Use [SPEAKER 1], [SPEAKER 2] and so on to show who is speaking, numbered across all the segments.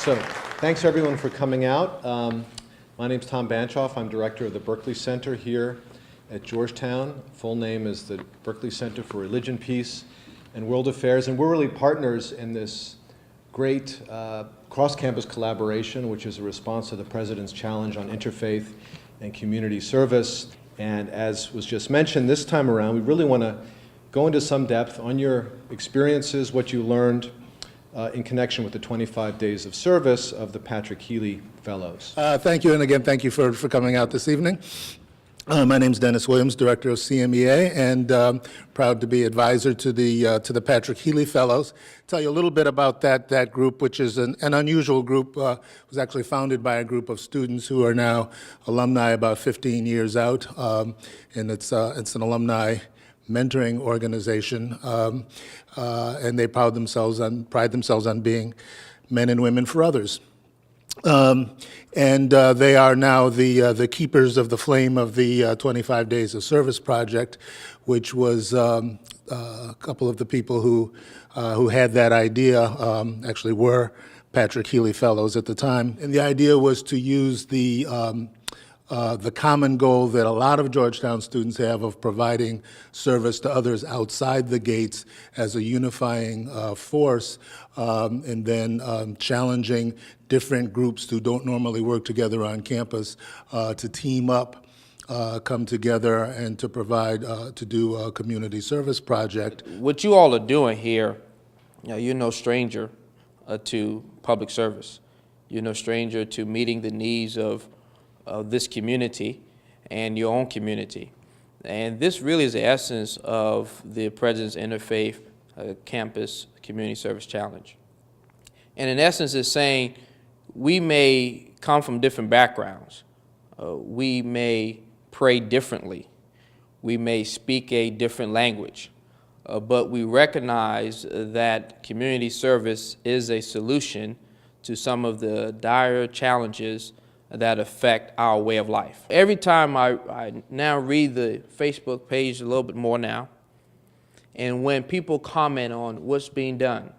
[SPEAKER 1] So, thanks everyone for coming out. My name's Tom Banchoff. I'm director of the Berkley Center here at Georgetown. Full name is the Berkley Center for Religion, Peace, and World Affairs. And we're really partners in this great cross-campus collaboration, which is a response to the President's challenge on interfaith and community service. And as was just mentioned, this time around, we really want to go into some depth on your experiences, what you learned in connection with the 25 days of service of the Patrick Healy Fellows.
[SPEAKER 2] Thank you, and again, thank you for coming out this evening. My name's Dennis Williams, director of CMEA, and proud to be advisor to the Patrick Healy Fellows. Tell you a little bit about that group, which is an unusual group. It was actually founded by a group of students who are now alumni about 15 years out, and it's an alumni mentoring organization, and they pride themselves on being men and women for others. And they are now the keepers of the flame of the 25 Days of Service project, which was a couple of the people who had that idea actually were Patrick Healy Fellows at the time. And the idea was to use the common goal that a lot of Georgetown students have of providing service to others outside the gates as a unifying force, and then challenging different groups who don't normally work together on campus to team up, come together, and to provide, to do a community service project.
[SPEAKER 3] What you all are doing here, you're no stranger to public service. You're no stranger to meeting the needs of this community and your own community. And this really is the essence of the President's Interfaith Campus Community Service Challenge. And in essence, it's saying we may come from different backgrounds. We may pray differently. We may speak a different language. But we recognize that community service is a solution to some of the dire challenges that affect our way of life. Every time I now read the Facebook page a little bit more now, and when people comment on what's being done,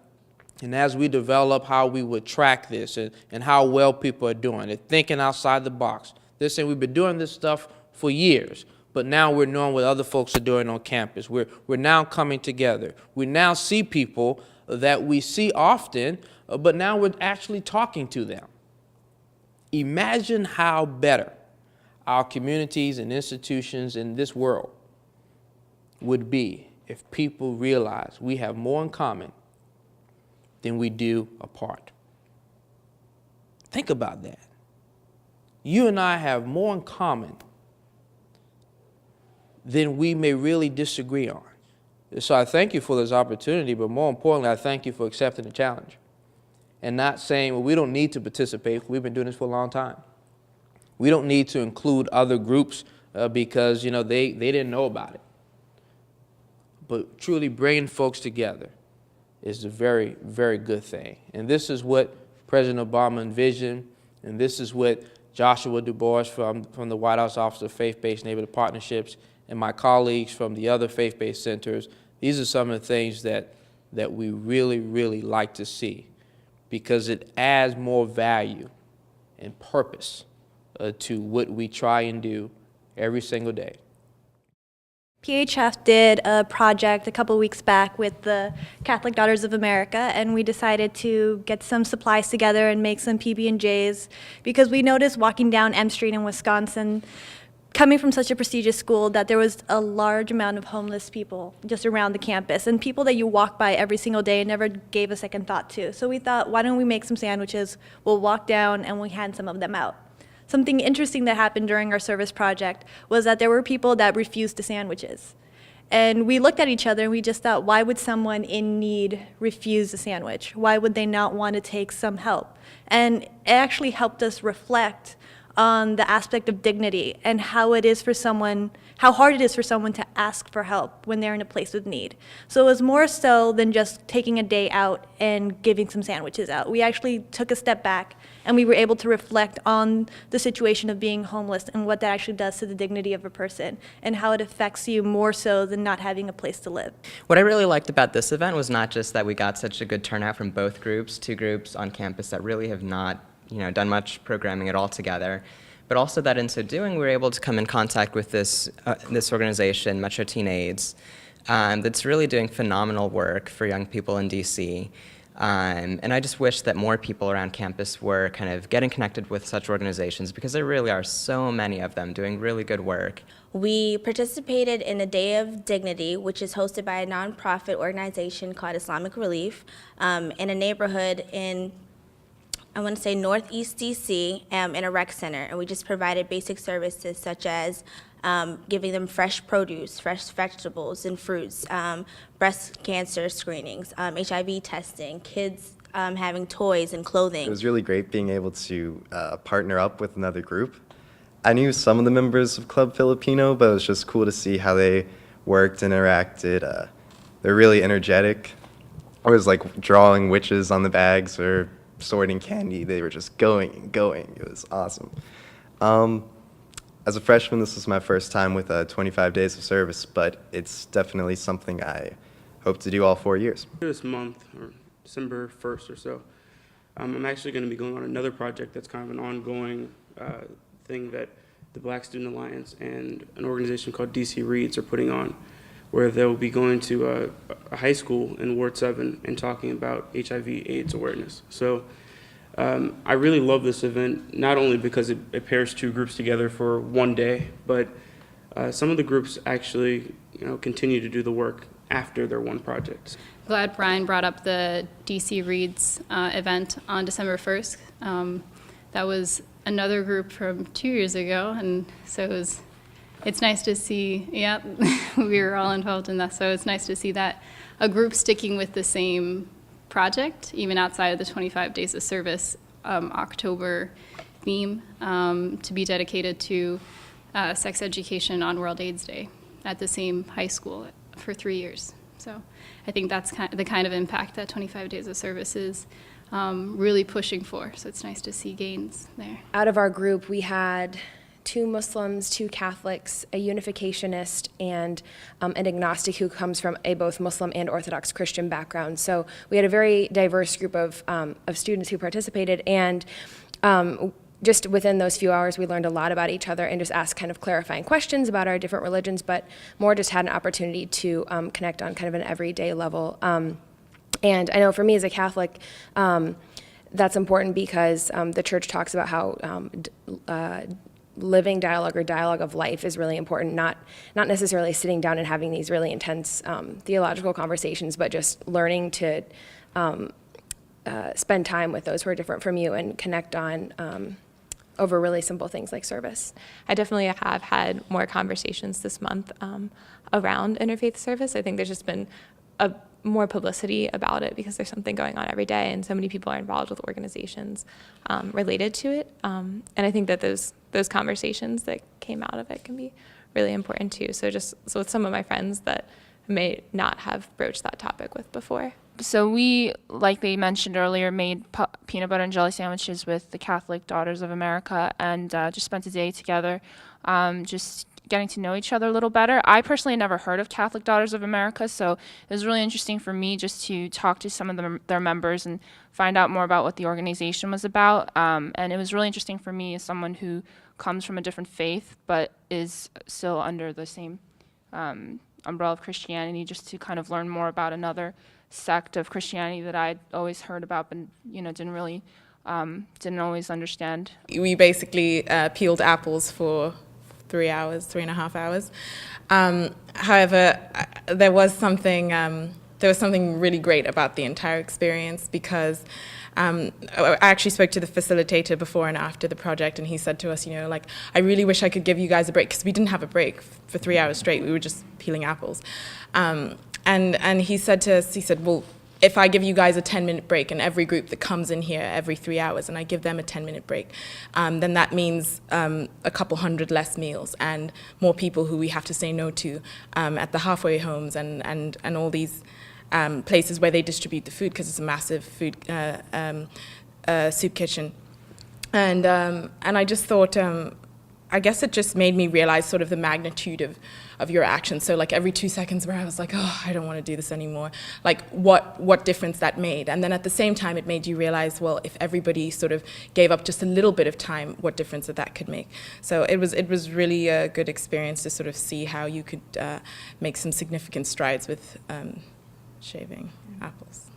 [SPEAKER 3] and as we develop how we would track this and how well people are doing, they're thinking outside the box. They're saying we've been doing this stuff for years, but now we're knowing what other folks are doing on campus. We're now coming together. We now see people that we see often, but now we're actually talking to them. Imagine how better our communities and institutions in this world would be if people realize we have more in common than we do apart. Think about that. You and I have more in common than we may really disagree on. So I thank you for this opportunity, but more importantly, I thank you for accepting the challenge and not saying, well, we don't need to participate. We've been doing this for a long time. We don't need to include other groups because, they didn't know about it. But truly bringing folks together is a very, very good thing. And this is what President Obama envisioned, and this is what Joshua Du Bois from the White House Office of Faith-Based Neighborhood Partnerships and my colleagues from the other faith-based centers, these are some of the things that we really, really like to see, because it adds more value and purpose to what we try and do every single day.
[SPEAKER 4] PHF did a project a couple weeks back with the Catholic Daughters of America, and we decided to get some supplies together and make some PB&Js because we noticed walking down M Street in Wisconsin, coming from such a prestigious school, that there was a large amount of homeless people just around the campus, and people that you walk by every single day and never gave a second thought to. So we thought, why don't we make some sandwiches? We'll walk down and we hand some of them out. Something interesting that happened during our service project was that there were people that refused the sandwiches. And we looked at each other and we just thought, why would someone in need refuse a sandwich? Why would they not want to take some help? And it actually helped us reflect on the aspect of dignity and how hard it is for someone to ask for help when they're in a place of need. So it was more so than just taking a day out and giving some sandwiches out. We actually took a step back and we were able to reflect on the situation of being homeless and what that actually does to the dignity of a person and how it affects you more so than not having a place to live.
[SPEAKER 5] What I really liked about this event was not just that we got such a good turnout from both groups, two groups on campus that really have not done much programming at all together, but also that in so doing we were able to come in contact with this organization, Metro Teen AIDS, that's really doing phenomenal work for young people in DC. And I just wish that more people around campus were kind of getting connected with such organizations, because there really are so many of them doing really good work.
[SPEAKER 6] We participated in a Day of Dignity, which is hosted by a nonprofit organization called Islamic Relief, in a neighborhood in, I want to say, Northeast DC, in a rec center. And we just provided basic services such as giving them fresh produce, fresh vegetables and fruits, breast cancer screenings, HIV testing, kids having toys and clothing.
[SPEAKER 7] It was really great being able to partner up with another group. I knew some of the members of Club Filipino, but it was just cool to see how they worked, interacted. They're really energetic. I was like drawing witches on the bags or sorting candy. They were just going and going. It was awesome. As a freshman, this was my first time with 25 days of service, but it's definitely something I hope to do all 4 years.
[SPEAKER 8] This month, or December 1st or so, I'm actually going to be going on another project that's kind of an ongoing thing that the Black Student Alliance and an organization called DC Reads are putting on, where they'll be going to a high school in Ward 7 and talking about HIV/AIDS awareness. So I really love this event, not only because it pairs two groups together for one day, but some of the groups actually continue to do the work after their one project.
[SPEAKER 9] Glad Brian brought up the DC Reads event on December 1st. That was another group from 2 years ago, and so it's nice to see, yeah, we were all involved in that, so it's nice to see that a group sticking with the same project, even outside of the 25 days of service October theme, to be dedicated to sex education on World AIDS Day at the same high school for 3 years. So I think that's the kind of impact that 25 days of service is really pushing for. So it's nice to see gains there.
[SPEAKER 10] Out of our group, we had 2 Muslims, 2 Catholics, a unificationist, and an agnostic who comes from a both Muslim and Orthodox Christian background. So we had a very diverse group of students who participated, and just within those few hours, we learned a lot about each other and just asked kind of clarifying questions about our different religions, but more just had an opportunity to connect on kind of an everyday level. And I know for me as a Catholic, that's important because the church talks about how living dialogue or dialogue of life is really important, not necessarily sitting down and having these really intense theological conversations, but just learning to spend time with those who are different from you and connect on over really simple things like service.
[SPEAKER 11] I definitely have had more conversations this month around interfaith service. I think there's just been more publicity about it because there's something going on every day, and so many people are involved with organizations related to it. And I think that those conversations that came out of it can be really important too. So with some of my friends that I may not have broached that topic with before.
[SPEAKER 12] So we, like they mentioned earlier, made peanut butter and jelly sandwiches with the Catholic Daughters of America, and just spent a day together, just getting to know each other a little better. I personally had never heard of Catholic Daughters of America, so it was really interesting for me just to talk to some of their members and find out more about what the organization was about. And it was really interesting for me as someone who comes from a different faith but is still under the same umbrella of Christianity, just to kind of learn more about another sect of Christianity that I'd always heard about but didn't always understand.
[SPEAKER 13] We basically peeled apples for 3.5 hours. However, there was something really great about the entire experience because I actually spoke to the facilitator before and after the project, and he said to us, I really wish I could give you guys a break, because we didn't have a break for 3 hours straight. We were just peeling apples. And he said to us, well, if I give you guys a 10-minute break, and every group that comes in here every 3 hours, and I give them a 10-minute break, then that means a couple hundred less meals and more people who we have to say no to at the halfway homes and all these places where they distribute the food, because it's a massive food soup kitchen. And I just thought, I guess it just made me realize sort of the magnitude of your actions. So like every 2 seconds where I was like, oh, I don't want to do this anymore, like what difference that made. And then at the same time, it made you realize, well, if everybody sort of gave up just a little bit of time, what difference that could make. So it was really a good experience to sort of see how you could make some significant strides with shaving apples.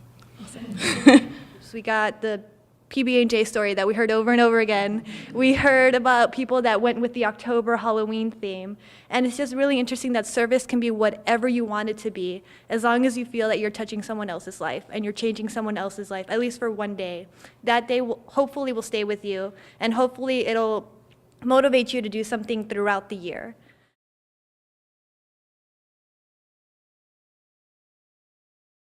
[SPEAKER 4] So we got the PB&J story that we heard over and over again. We heard about people that went with the October Halloween theme. And it's just really interesting that service can be whatever you want it to be, as long as you feel that you're touching someone else's life and you're changing someone else's life, at least for one day. That day hopefully will stay with you, and hopefully it'll motivate you to do something throughout the year.